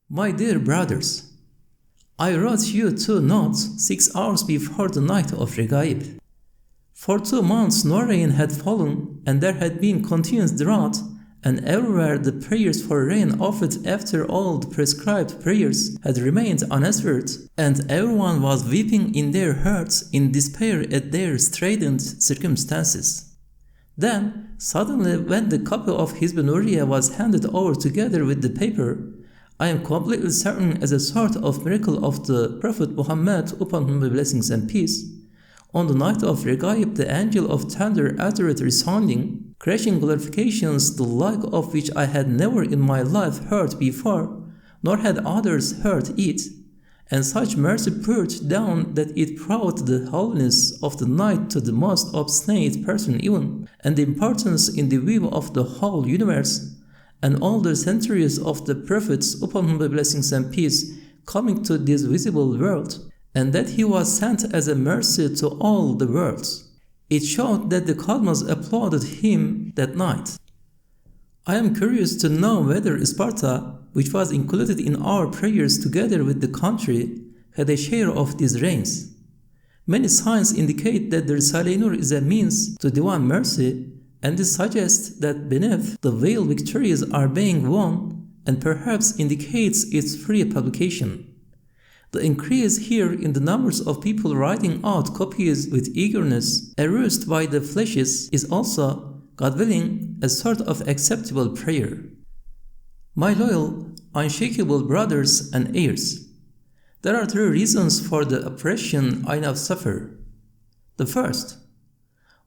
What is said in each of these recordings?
My dear brothers, I wrote you 2 notes 6 hours before the night of Regaib. For 2 months no rain had fallen, and there had been continuous drought, and everywhere the prayers for rain offered after all the prescribed prayers had remained unanswered, and everyone was weeping in their hearts in despair at their straitened circumstances. Then, suddenly, when the copy of Hizb Nuriya was handed over together with the paper, I am completely certain as a sort of miracle of the Prophet Muhammad, upon whom be blessings and peace, on the night of Regaib the angel of thunder uttered resounding, crashing glorifications the like of which I had never in my life heard before, nor had others heard it, and such mercy poured down that it brought the holiness of the night to the most obstinate person even, and the importance in the view of the whole universe, and all the centuries of the prophets, upon whom be blessings and peace, coming to this visible world, and that he was sent as a mercy to all the worlds. It showed that the cosmos applauded him that night. I am curious to know whether Sparta, which was included in our prayers together with the country, had a share of these rains. Many signs indicate that the Risale-i Nur is a means to divine mercy, and this suggests that beneath the veil victories are being won, and perhaps indicates its free publication. The increase here in the numbers of people writing out copies with eagerness, aroused by the flashes, is also, God willing, a sort of acceptable prayer. My loyal, unshakable brothers and heirs, there are 3 reasons for the oppression I now suffer. The first,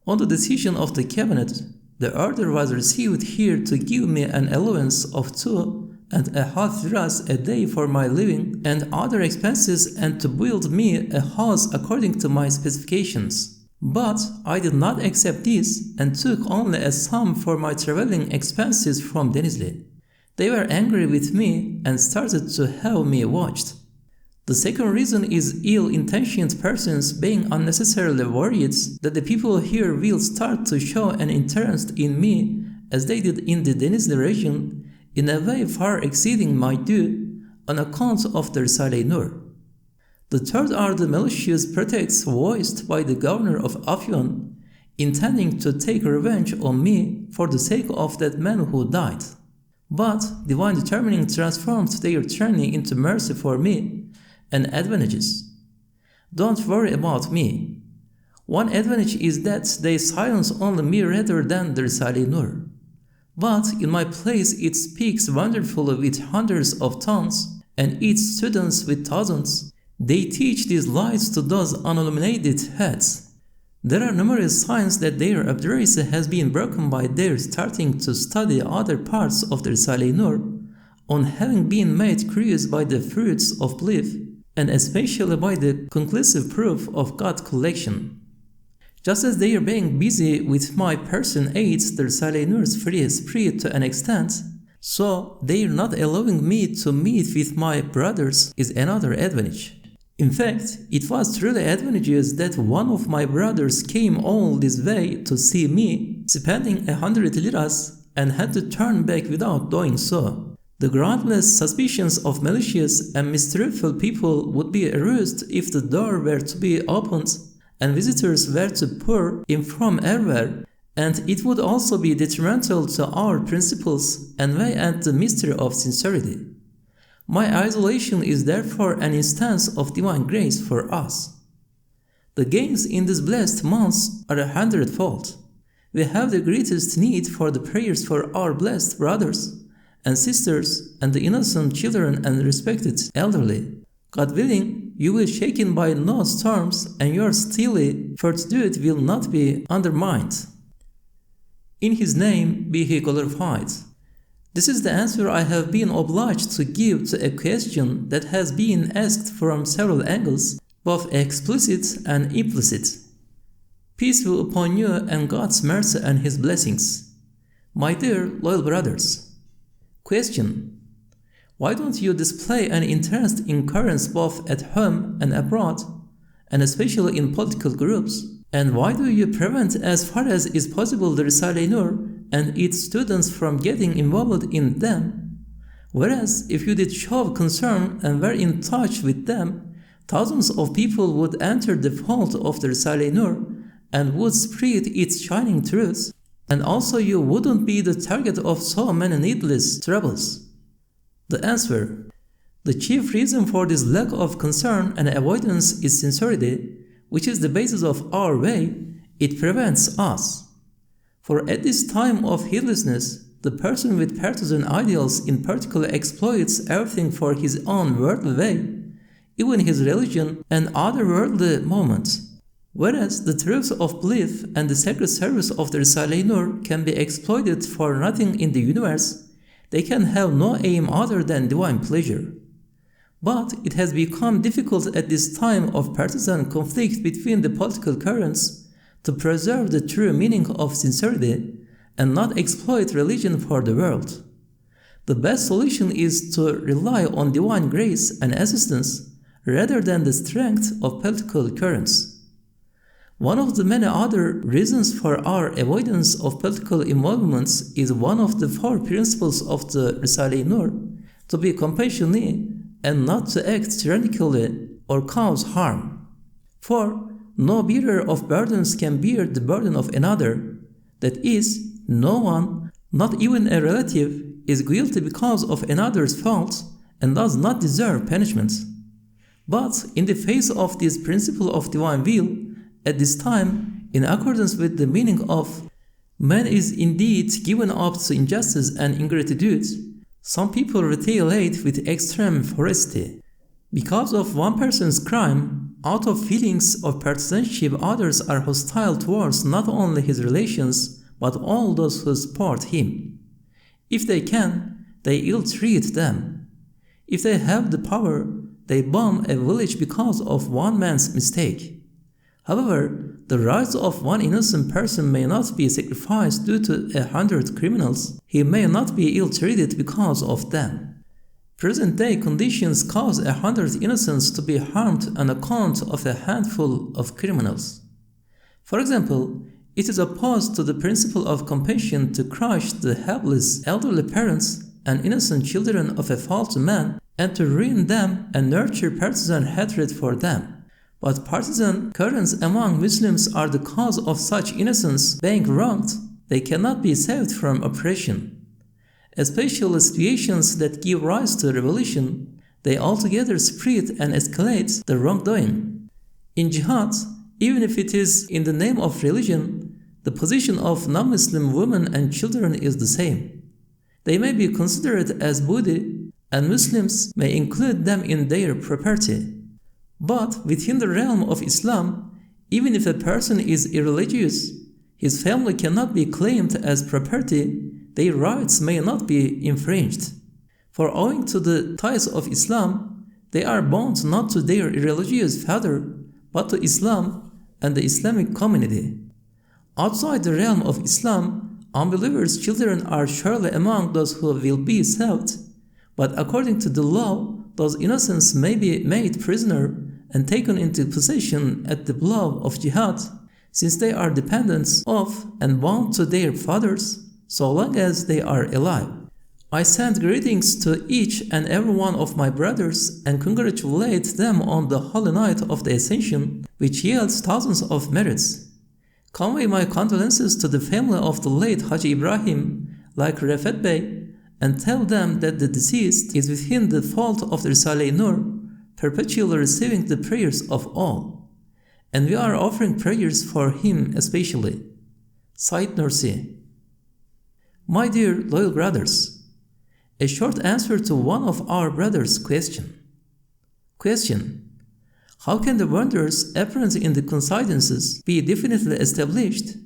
on the decision of the cabinet, the order was received here to give me an allowance of 2.5 liras a day for my living and other expenses, and to build me a house according to my specifications. But I did not accept this and took only a sum for my traveling expenses from Denizli. They were angry with me and started to have me watched. The second reason is ill-intentioned persons being unnecessarily worried that the people here will start to show an interest in me as they did in the Denizli region, in a way far exceeding my due, on account of the Risale-i Nur. The third are the malicious pretexts voiced by the governor of Afyon, intending to take revenge on me for the sake of that man who died. But divine determining transformed their tyranny into mercy for me and advantages. Don't worry about me. One advantage is that they silence only me rather than the Risale-i Nur. But in my place it speaks wonderfully with hundreds of tongues, and its students with thousands. They teach these lights to those unilluminated heads. There are numerous signs that their obduracy has been broken by their starting to study other parts of the Risale-i Nur, on having been made curious by the fruits of belief, and especially by the conclusive proof of God's collection. Just as they are being busy with my person aids the Risale-i Nur's free spirit to an extent, so they are not allowing me to meet with my brothers is another advantage. In fact, it was truly advantageous that one of my brothers came all this way to see me, spending 100 liras, and had to turn back without doing so. The groundless suspicions of malicious and mischievous people would be aroused if the door were to be opened and visitors were to pour in from everywhere, and it would also be detrimental to our principles and weigh at the mystery of sincerity. My isolation is therefore an instance of divine grace for us. The gains in these blessed months are 100-fold. We have the greatest need for the prayers for our blessed brothers and sisters and the innocent children and respected elderly. God willing, you will be shaken by no storms, and your steely fortitude will not be undermined. In His name be He glorified. This is the answer I have been obliged to give to a question that has been asked from several angles, both explicit and implicit. Peace be upon you and God's mercy and His blessings. My dear loyal brothers, question: why don't you display an interest in currents both at home and abroad, and especially in political groups? And why do you prevent as far as is possible the Risale-i Nur and its students from getting involved in them? Whereas if you did show concern and were in touch with them, thousands of people would enter the fold of the Risale-i Nur and would spread its shining truth, and also you wouldn't be the target of so many needless troubles. The answer: the chief reason for this lack of concern and avoidance is sincerity, which is the basis of our way. It prevents us. For at this time of heedlessness, the person with partisan ideals in particular exploits everything for his own worldly way, even his religion and other worldly moments. Whereas the truth of belief and the sacred service of the Risale-i Nur can be exploited for nothing in the universe, they can have no aim other than divine pleasure. But it has become difficult at this time of partisan conflict between the political currents to preserve the true meaning of sincerity and not exploit religion for the world. The best solution is to rely on divine grace and assistance rather than the strength of political currents. One of the many other reasons for our avoidance of political involvements is one of the four principles of the Risale-i Nur: to be compassionate and not to act tyrannically or cause harm. For no bearer of burdens can bear the burden of another. That is, no one, not even a relative, is guilty because of another's fault and does not deserve punishment. But in the face of this principle of divine will, at this time, in accordance with the meaning of man is indeed given up to injustice and ingratitude, some people retaliate with extreme ferocity. Because of one person's crime, out of feelings of partisanship, others are hostile towards not only his relations, but all those who support him. If they can, they ill-treat them. If they have the power, they bomb a village because of one man's mistake. However, the rights of one innocent person may not be sacrificed due to 100 criminals. He may not be ill-treated because of them. Present-day conditions cause 100 innocents to be harmed on account of a handful of criminals. For example, it is opposed to the principle of compassion to crush the helpless elderly parents and innocent children of a faulty man and to ruin them and nurture partisan hatred for them. But partisan currents among Muslims are the cause of such innocents being wronged. They cannot be saved from oppression. Especially situations that give rise to revolution, they altogether spread and escalate the wrongdoing. In jihad, even if it is in the name of religion, the position of non-Muslim women and children is the same. They may be considered as booty, and Muslims may include them in their property. But within the realm of Islam, even if a person is irreligious, his family cannot be claimed as property, their rights may not be infringed. For owing to the ties of Islam, they are bound not to their irreligious father, but to Islam and the Islamic community. Outside the realm of Islam, unbelievers' children are surely among those who will be saved, but according to the law, those innocents may be made prisoner and taken into possession at the blow of jihad, since they are dependents of and bound to their fathers, so long as they are alive. I send greetings to each and every one of my brothers and congratulate them on the holy night of the Ascension, which yields thousands of merits. Convey my condolences to the family of the late Haji Ibrahim, like Refat Bey, and tell them that the deceased is within the fold of the Risale-i Nur, perpetually receiving the prayers of all. And we are offering prayers for him especially. Said Nursi. My dear loyal brothers, a short answer to one of our brothers' question. How can the wonders apparent in the coincidences be definitely established?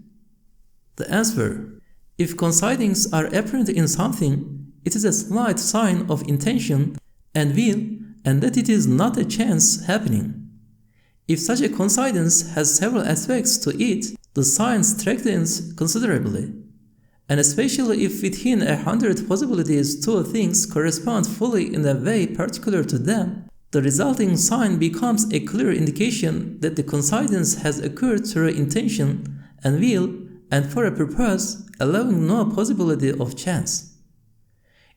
The answer: if coincidings are apparent in something, it is a slight sign of intention and will, and that it is not a chance happening. If such a coincidence has several aspects to it, the sign strengthens considerably. And especially if within 100 possibilities 2 things correspond fully in a way particular to them, the resulting sign becomes a clear indication that the coincidence has occurred through intention and will and for a purpose, allowing no possibility of chance.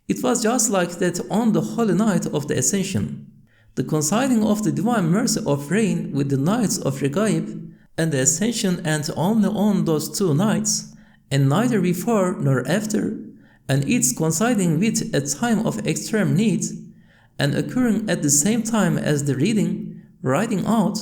It was just like that on the holy night of the Ascension. The coinciding of the divine mercy of rain with the nights of Regaib and the Ascension, and only on those 2 nights, and neither before nor after, and its coinciding with a time of extreme need, and occurring at the same time as the reading, writing out,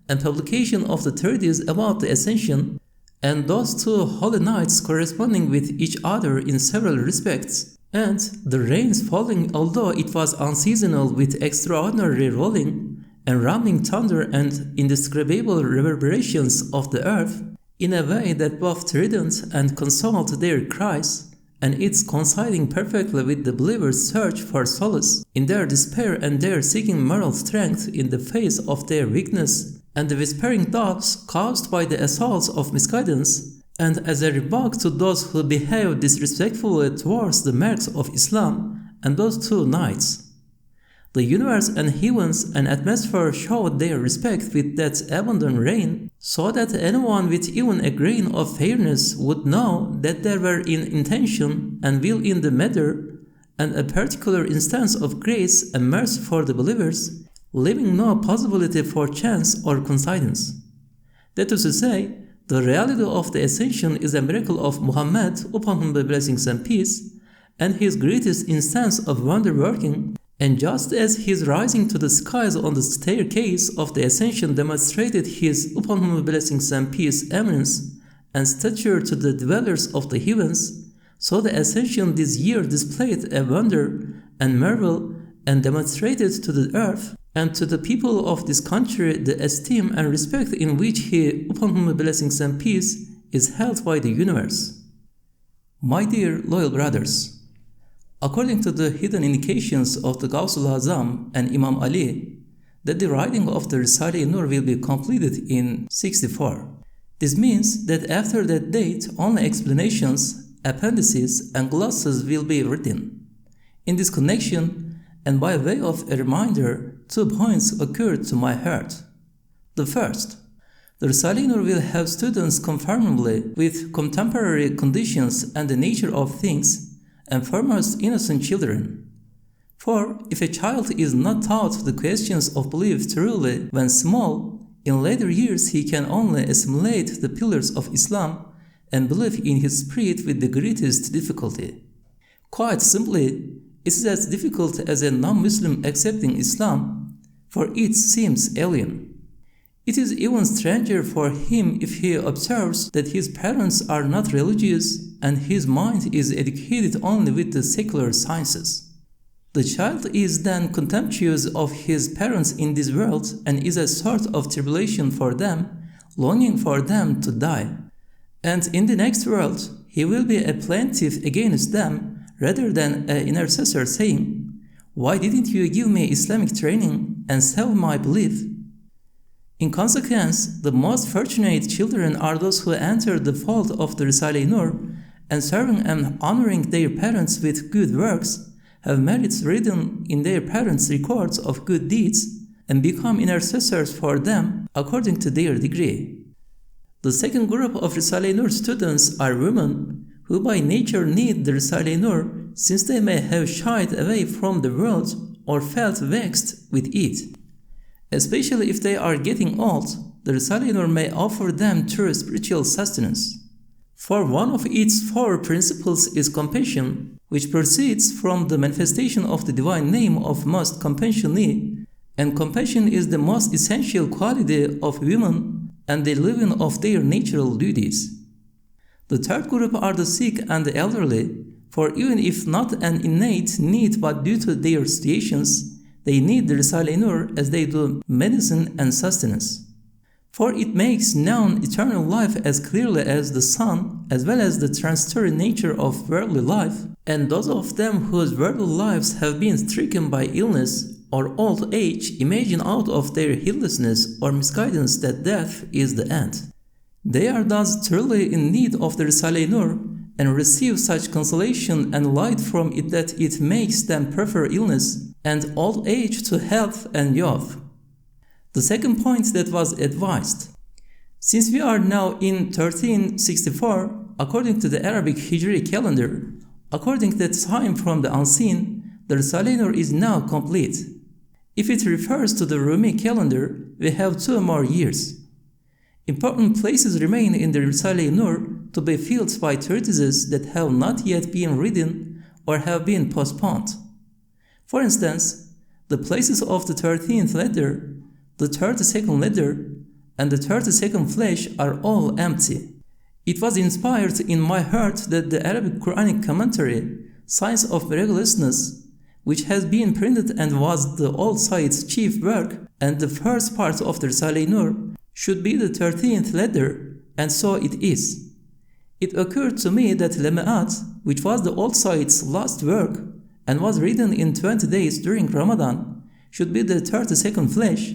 and publication of the treatise about the Ascension, and those 2 holy nights corresponding with each other in several respects, and the rains falling although it was unseasonal with extraordinary rolling and rumbling thunder and indescribable reverberations of the earth, in a way that both threatened and consoled their cries, and its coinciding perfectly with the believers' search for solace in their despair and their seeking moral strength in the face of their weakness, and the whispering doubts caused by the assaults of misguidance, and as a rebuke to those who behave disrespectfully towards the marks of Islam, and those 2 nights. The universe and heavens and atmosphere showed their respect with that abundant rain, so that anyone with even a grain of fairness would know that there were in intention and will in the matter, and a particular instance of grace and mercy for the believers, leaving no possibility for chance or coincidence. That is to say, the reality of the Ascension is a miracle of Muhammad, upon whom be blessings and peace, and his greatest instance of wonder-working. And just as his rising to the skies on the staircase of the Ascension demonstrated his, upon whom be blessings and peace, eminence and stature to the dwellers of the heavens, so the Ascension this year displayed a wonder and marvel and demonstrated to the earth and to the people of this country the esteem and respect in which he, upon whom be blessings and peace, is held by the universe. My dear loyal brothers, according to the hidden indications of the Gawsul Azam and Imam Ali, that the writing of the Risale-i Nur will be completed in 64. This means that after that date, only explanations, appendices, and glosses will be written. In this connection, and by way of a reminder, 2 points occurred to my heart. The first, the Risale-i Nur will have students conformably with contemporary conditions and the nature of things, and foremost innocent children. For if a child is not taught the questions of belief thoroughly when small, in later years he can only assimilate the pillars of Islam and believe in his spirit with the greatest difficulty. Quite simply, it is as difficult as a non-Muslim accepting Islam, for it seems alien. It is even stranger for him if he observes that his parents are not religious and his mind is educated only with the secular sciences. The child is then contemptuous of his parents in this world and is a sort of tribulation for them, longing for them to die. And in the next world, he will be a plaintiff against them rather than an intercessor saying, "Why didn't you give me Islamic training and save my belief?" In consequence, the most fortunate children are those who enter the fold of the Risale-i Nur and serving and honoring their parents with good works, have merits written in their parents' records of good deeds, and become intercessors for them according to their degree. The second group of Risale-i Nur students are women who by nature need the Risale-i Nur, since they may have shied away from the world or felt vexed with it. Especially if they are getting old, the Risale-i Nur may offer them true spiritual sustenance. For one of its 4 principles is compassion, which proceeds from the manifestation of the divine name of most compassionate, and compassion is the most essential quality of women and the living of their natural duties. The third group are the sick and the elderly, for even if not an innate need but due to their situations, they need the Risale-i Nur as they do medicine and sustenance. For it makes known eternal life as clearly as the sun, as well as the transitory nature of worldly life, and those of them whose worldly lives have been stricken by illness or old age imagine out of their heedlessness or misguidance that death is the end. They are thus truly in need of the Risale-i Nur, and receive such consolation and light from it that it makes them prefer illness and old age to health and youth. The second point that was advised. Since we are now in 1364, according to the Arabic Hijri calendar, According to the time from the unseen, the Risale-i Nur is now complete. If it refers to the Rumi calendar, we have 2 more years. Important places remain in the Risale-i Nur to be filled by treatises that have not yet been written or have been postponed. For instance, the places of the 13th letter, the 32nd letter, and the 32nd flash are all empty. It was inspired in my heart that the Arabic Qur'anic commentary, Science of Miraculousness, which has been printed and was the old Sayyid's chief work and the first part of the Risale-i Nur, should be the 13th letter, and so it is. It occurred to me that Lema'at, which was the old Sayyid's last work and was written in 20 days during Ramadan, should be the 32nd flash,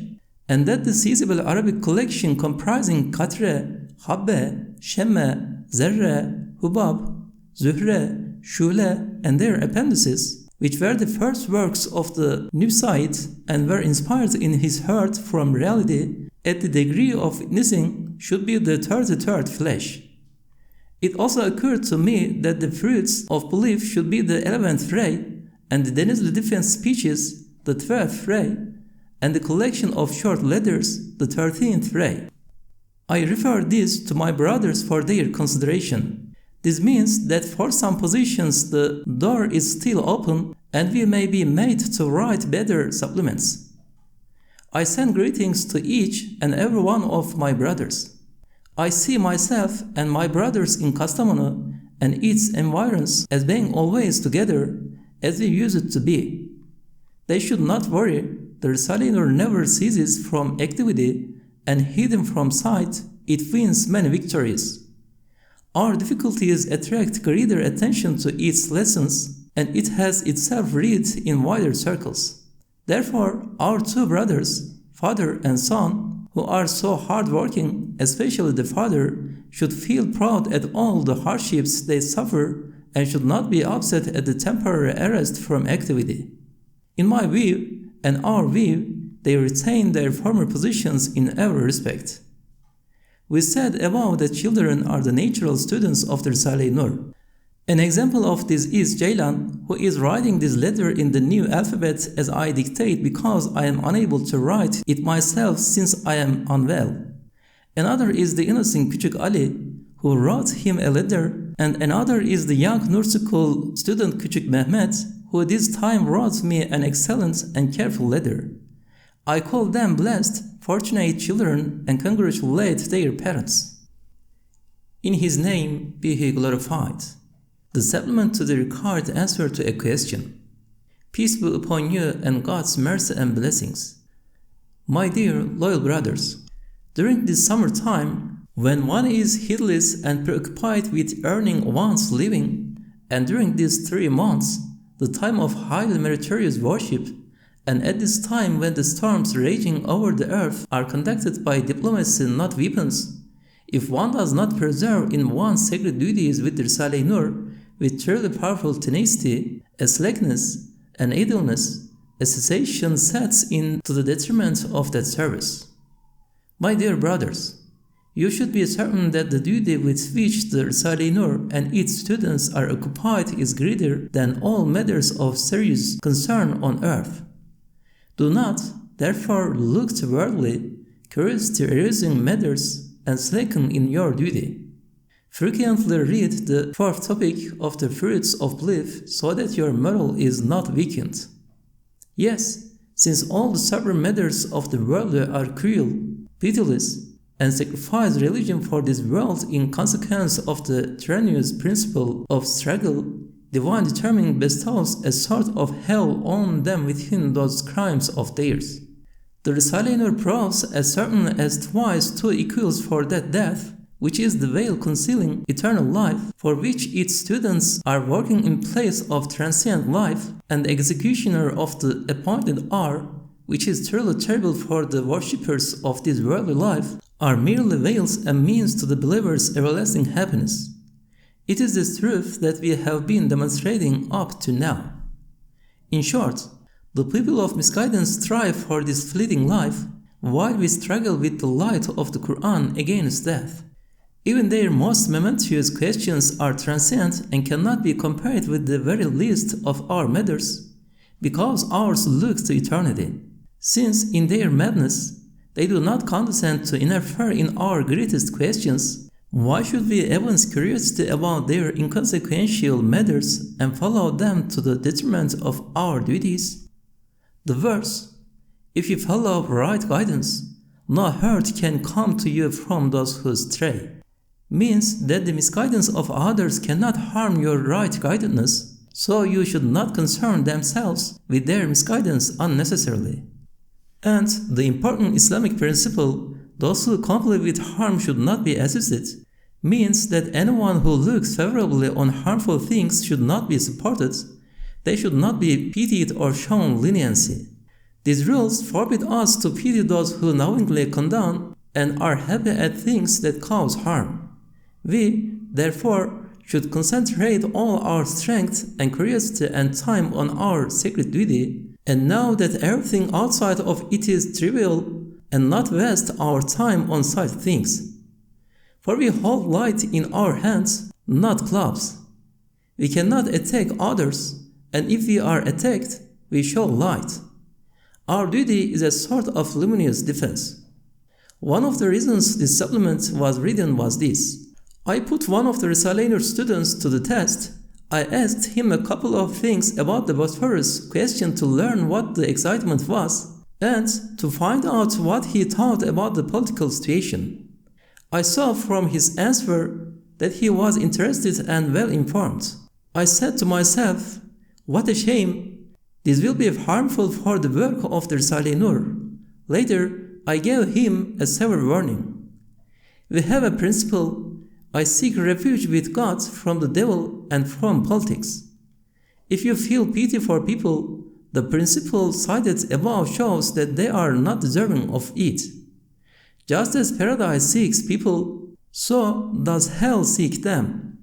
and that the seizable Arabic collection comprising Qatre, Habbe, Shemme, Zerre, Hubab, Zuhre, Shule, and their appendices, which were the first works of the new Sayyid and were inspired in his heart from reality at the degree of witnessing, should be the 33rd flash. It also occurred to me that the fruits of belief should be the 11th ray, and the Denizli defense speeches, the 12th ray, and the collection of short letters, the 13th ray. I refer this to my brothers for their consideration. This means that for some positions the door is still open and we may be made to write better supplements. I send greetings to each and every one of my brothers. I see myself and my brothers in Kastamonu and its environs as being always together as we used to be. They should not worry, the Risale-i Nur never ceases from activity, and hidden from sight, it wins many victories. Our difficulties attract greater attention to its lessons, and it has itself read in wider circles. Therefore, our 2 brothers, father and son, who are so hard-working, especially the father, should feel proud at all the hardships they suffer and should not be upset at the temporary arrest from activity. In my view, and our view, they retain their former positions in every respect. We said above that children are the natural students of the Risale-i Nur. An example of this is Ceylan, who is writing this letter in the new alphabet as I dictate because I am unable to write it myself since I am unwell. Another is the innocent Küçük Ali, who wrote him a letter, and another is the young Nur School student Küçük Mehmet, who this time wrote me an excellent and careful letter. I call them blessed, fortunate children and congratulate their parents. In His name be He glorified. The supplement to the required answer to a question. Peace be upon you and God's mercy and blessings. My dear loyal brothers, during this summertime, when one is heedless and preoccupied with earning one's living, and during these 3 months, the time of highly meritorious worship, and at this time when the storms raging over the earth are conducted by diplomacy, not weapons, if one does not preserve in one's sacred duties with the Risale-i Nur, with truly powerful tenacity, a slackness, an idleness, a cessation sets in to the detriment of that service. My dear brothers, you should be certain that the duty with which the Risale-i Nur and its students are occupied is greater than all matters of serious concern on earth. Do not, therefore, look to worldly, curious arousing matters and slacken in your duty. Frequently read the 4th topic of the fruits of belief so that your morale is not weakened. Yes, since all the sovereign matters of the world are cruel, pitiless, and sacrifice religion for this world in consequence of the strenuous principle of struggle, divine determining bestows a sort of hell on them within those crimes of theirs. The Risale-i Nur proves as certain as twice 2 equals for that death, which is the veil concealing eternal life, for which its students are working in place of transient life, and the executioner of the appointed hour, which is truly terrible for the worshippers of this worldly life, are merely veils and means to the believer's everlasting happiness. It is this truth that we have been demonstrating up to now. In short, the people of misguidance strive for this fleeting life, while we struggle with the light of the Qur'an against death. Even their most momentous questions are transcendent and cannot be compared with the very least of our matters, because ours looks to eternity. Since in their madness, they do not condescend to interfere in our greatest questions, why should we evince curiosity about their inconsequential matters and follow them to the detriment of our duties? The verse, "If you follow right guidance, no hurt can come to you from those who stray," means that the misguidance of others cannot harm your right guidedness, so you should not concern themselves with their misguidance unnecessarily. And the important Islamic principle, "those who comply with harm should not be assisted," means that anyone who looks favorably on harmful things should not be supported. They should not be pitied or shown leniency. These rules forbid us to pity those who knowingly condone and are happy at things that cause harm. We, therefore, should concentrate all our strength and curiosity and time on our sacred duty, and know that everything outside of it is trivial, and not waste our time on such things. For we hold light in our hands, not clubs. We cannot attack others, and if we are attacked, we show light. Our duty is a sort of luminous defense. One of the reasons this supplement was written was this. I put one of the Risale-i Nur students to the test. I asked him a couple of things about the Bosphorus question to learn what the excitement was and to find out what he thought about the political situation. I saw from his answer that he was interested and well informed. I said to myself, what a shame. This will be harmful for the work of the Risale-i Nur. Later, I gave him a severe warning. We have a principle. I seek refuge with God from the devil and from politics. If you feel pity for people, the principle cited above shows that they are not deserving of it. Just as paradise seeks people, so does hell seek them.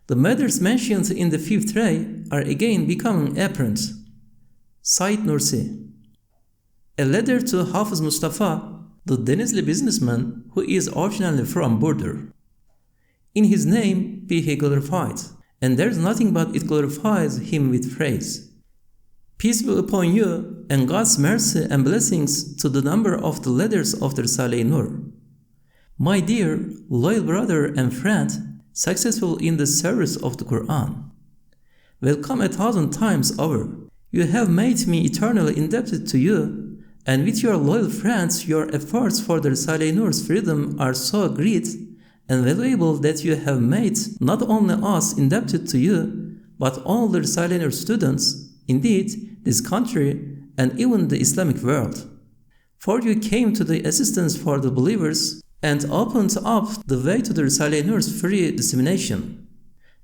The matters mentioned in the fifth ray are again becoming apparent. Said Nursi. A letter to Hafiz Mustafa, the Denizli businessman who is originally from Burdur. In his name be he glorified, and there is nothing but it glorifies him with praise. Peace be upon you, and God's mercy and blessings to the number of the letters of the Risale-i Nur. My dear, loyal brother and friend, successful in the service of the Qur'an. Welcome 1,000 times over. You have made me eternally indebted to you, and with your loyal friends, your efforts for the Risale-i Nur's freedom are so great and valuable that you have made not only us indebted to you, but all the Risale-i Nur students, indeed, this country, and even the Islamic world. For you came to the assistance for the believers and opened up the way to the Risale-i Nur's free dissemination.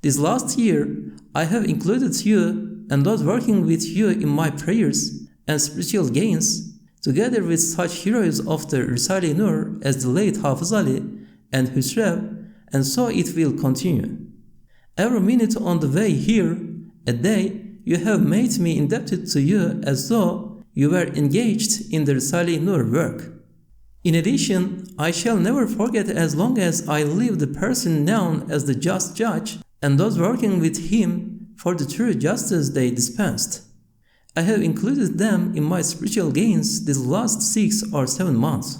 This last year, I have included you and those working with you in my prayers and spiritual gains, together with such heroes of the Risale-i Nur as the late Hafiz Ali and Husrev, and so it will continue. Every minute on the way here, a day, you have made me indebted to you as though you were engaged in the Risale-i Nur work. In addition, I shall never forget as long as I live the person known as the just judge and those working with him for the true justice they dispensed. I have included them in my spiritual gains these last 6 or 7 months.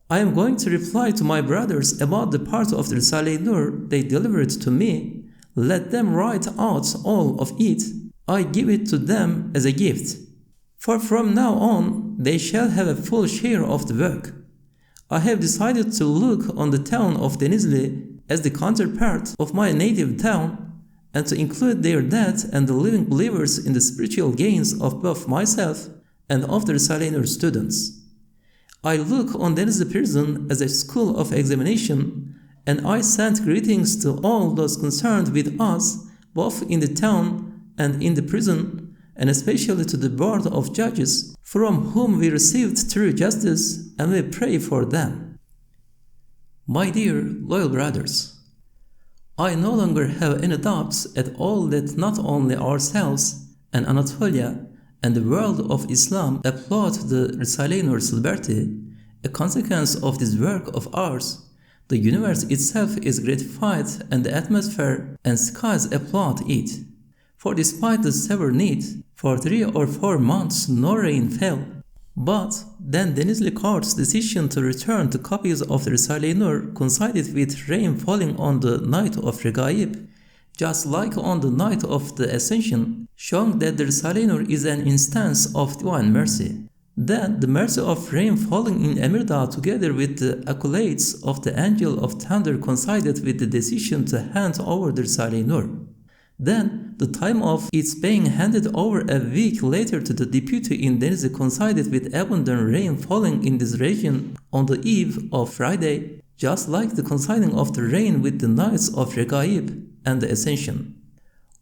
I am going to reply to my brothers about the part of the Risale-i Nur they delivered to me. Let them write out all of it. I give it to them as a gift. For from now on, they shall have a full share of the work. I have decided to look on the town of Denizli as the counterpart of my native town, and to include their dead and the living believers in the spiritual gains of both myself and of the Risale-i Nur students. I look on Denizli prison as a school of examination, and I send greetings to all those concerned with us, both in the town and in the prison, and especially to the board of judges, from whom we received true justice, and we pray for them. My dear loyal brothers, I no longer have any doubts at all that not only ourselves and Anatolia and the world of Islam applaud the Risale-i Nur's liberty, a consequence of this work of ours, The universe itself is gratified and the atmosphere and skies applaud it. For despite the severe need, for 3 or 4 months no rain fell. But then Denizli Court's decision to return to copies of the Risale-i Nur coincided with rain falling on the night of Regaib, just like on the night of the Ascension, showing that the Risale-i Nur is an instance of divine mercy. Then the mercy of rain falling in Emirdağ together with the accolades of the angel of thunder coincided with the decision to hand over the Risale-i Nur. Then the time of its being handed over a week later to the deputy in Denizli coincided with abundant rain falling in this region on the eve of Friday, just like the coinciding of the rain with the nights of Regaib and the Ascension.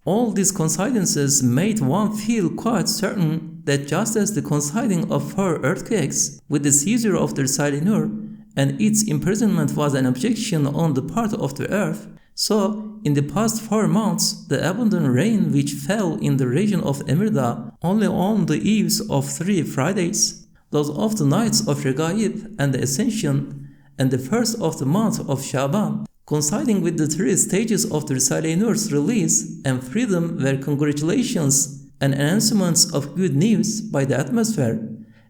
All these coincidences made one feel quite certain that just as the coinciding of 4 earthquakes with the seizure of the Risale-i Nur and its imprisonment was an objection on the part of the earth, so in the past 4 months the abundant rain which fell in the region of Emirdağ only on the eves of 3 Fridays, those of the nights of Regaib and the Ascension, and the first of the month of Shaban, coinciding with the 3 stages of the Risale-i Nur's release and freedom were congratulations and announcements of good news by the atmosphere,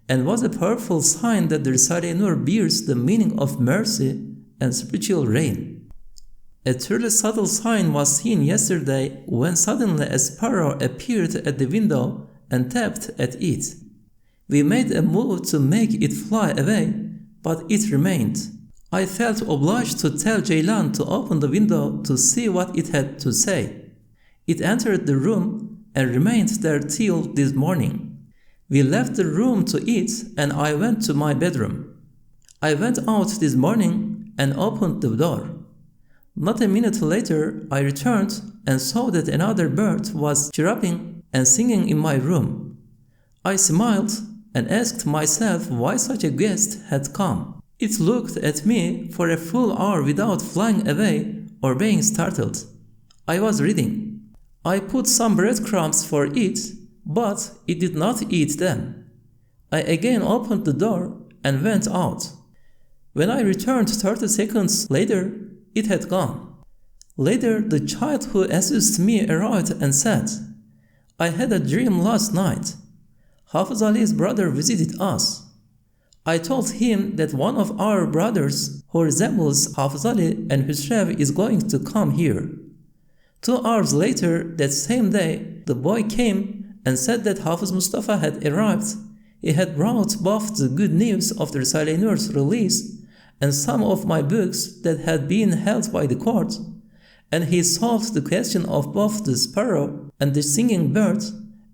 and was a powerful sign that the Risale-i Nur bears the meaning of mercy and spiritual rain. A truly subtle sign was seen yesterday when suddenly a sparrow appeared at the window and tapped at it. We made a move to make it fly away, but it remained. I felt obliged to tell Ceylan to open the window to see what it had to say. It entered the room and remained there till this morning. We left the room to eat and I went to my bedroom. I went out this morning and opened the door. Not a minute later, I returned and saw that another bird was chirping and singing in my room. I smiled and asked myself why such a guest had come. It looked at me for a full hour without flying away or being startled. I was reading. I put some breadcrumbs for it, but it did not eat them. I again opened the door and went out. When I returned 30 seconds later, it had gone. Later, the child who assisted me arrived and said, "I had a dream last night. Hafiz Ali's brother visited us. I told him that one of our brothers who resembles Hafiz Ali and Hüsrev is going to come here. 2 hours later, that same day, the boy came and said that Hafiz Mustafa had arrived. He had brought both the good news of the Risale-i Nur's release and some of my books that had been held by the court, and he solved the question of both the sparrow and the singing bird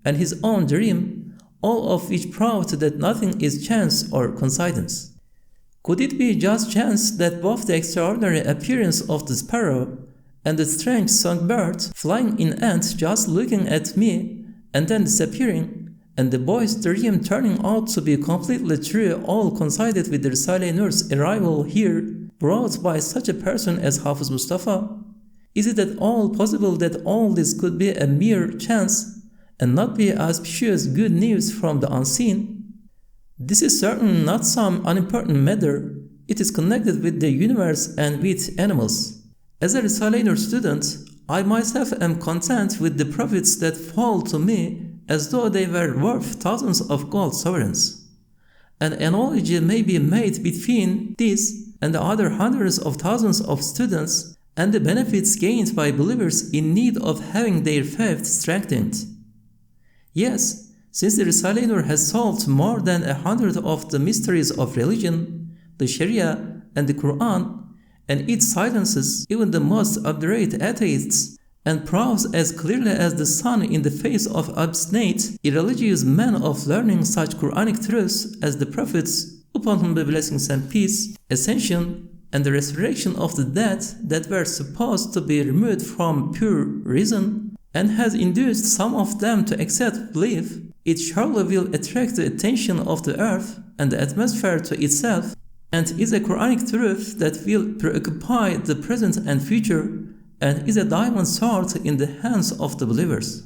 and his own dream, all of which proved that nothing is chance or coincidence. Could it be just chance that both the extraordinary appearance of the sparrow and the strange songbird flying in ant just looking at me and then disappearing, and the boy's dream turning out to be completely true all coincided with the Risale-i Nur's arrival here brought by such a person as Hafiz Mustafa? Is it at all possible that all this could be a mere chance and not be auspicious good news from the unseen? This is certainly not some unimportant matter. It is connected with the universe and with animals. As a Risale-i Nur student, I myself am content with the profits that fall to me as though they were worth thousands of gold sovereigns. An analogy may be made between this and the other hundreds of thousands of students and the benefits gained by believers in need of having their faith strengthened. Yes, since the Risale-i Nur has solved more than 100 of the mysteries of religion, the Sharia and the Qur'an, and it silences even the most obdurate atheists and proves as clearly as the sun in the face of obstinate, irreligious men of learning such Qur'anic truths as the prophets, upon whom be blessings and peace, ascension, and the resurrection of the dead that were supposed to be removed from pure reason, and has induced some of them to accept belief, it surely will attract the attention of the earth and the atmosphere to itself, and is a Qur'anic truth that will preoccupy the present and future, and is a diamond sword in the hands of the believers.